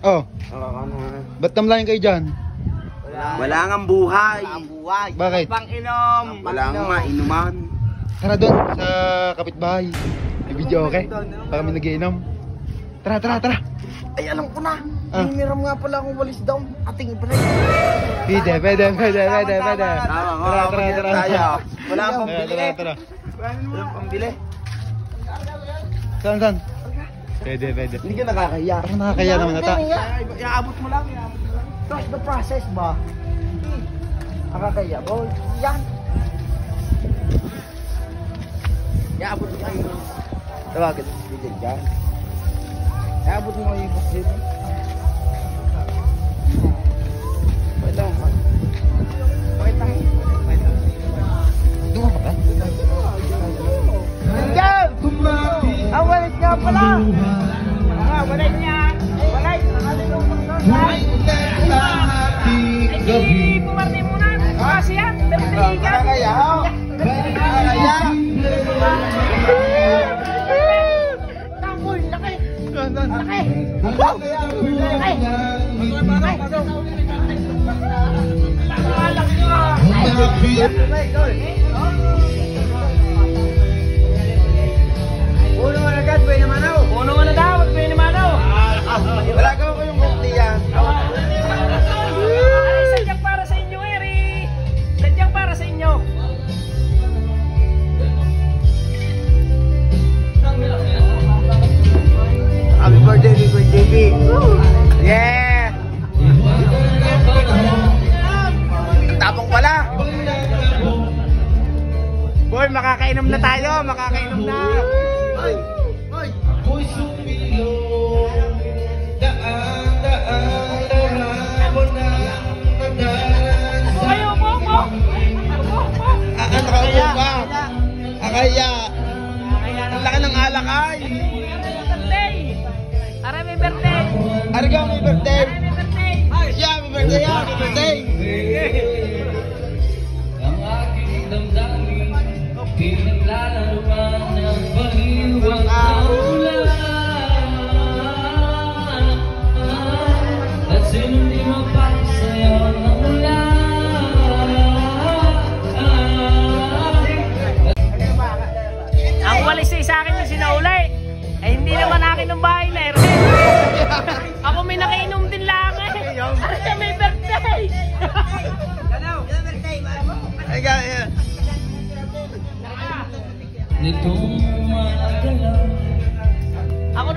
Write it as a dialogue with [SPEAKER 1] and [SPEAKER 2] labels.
[SPEAKER 1] Oh. Ba't namlayan kayo dyan?
[SPEAKER 2] Wala ngang buhay.
[SPEAKER 1] Bakit?
[SPEAKER 3] Pang inom.
[SPEAKER 2] Wala ngang mainuman.
[SPEAKER 1] Tara doon sa kapitbahay. May video, okay? Baka kami nagiinom. Tara, tara, tara.
[SPEAKER 3] Ay, alam ko na.
[SPEAKER 1] Ah.
[SPEAKER 3] Hiniram nga pala akong walis down. Ating pala.
[SPEAKER 1] Pwede.
[SPEAKER 2] Tama,
[SPEAKER 1] Tara.
[SPEAKER 3] Wala kang pambili.
[SPEAKER 1] Tara.
[SPEAKER 3] Walang pambili.
[SPEAKER 1] Saan? Pwede.
[SPEAKER 3] Hindi ka nakakahiya.
[SPEAKER 1] Parang nakakaya naman ata.
[SPEAKER 3] Iaabot mo lang. Trust the process ba? Nakakahiya. Boy, yan. Iaabot mo kayo. Tawagan. Hindi dyan. Iaabot mo kayo. Dito. Wait lang.
[SPEAKER 1] Doon ka ba?
[SPEAKER 3] Nandiyan! Ang walit nga pala! Walit niya! Walit! Ay, pumarti muna! Kasi yan! Nakakaya! Tamboy! Laki! Laki! Puno mo na agad, buhay naman ako. Puno mo na daw, buhay naman ako. Wala ka ko yung bukti yan. Ay, sadyang para sa inyo, Eri. Sadyang para sa inyo. Happy birthday, Liquid JB. Yeah! Ang tapong pala. Boy, makakainom na tayo. Makakainom na.
[SPEAKER 1] Ako'y sumilong, daan mo na
[SPEAKER 3] Ayaw mo.
[SPEAKER 1] Nakaupo ka. Akaya. Ang laki ng alakay.
[SPEAKER 3] Aray, may birthday.
[SPEAKER 1] Arga, may birthday.
[SPEAKER 3] Aray, may birthday.
[SPEAKER 1] Yeah, may birthday. May birthday.
[SPEAKER 4] Ang aking damdamin, pinaglalaruan ng baliwag na ulan. At sino'y di magpapasayaw ng ulan.
[SPEAKER 3] Ang walis sa akin yung sinaulay. Ay, hindi naman akin ng bahay na, Erwin. Ako may nakainom din lang eh. Aray, may birthday.
[SPEAKER 1] Ay, gaya.
[SPEAKER 4] Nitong mga galaw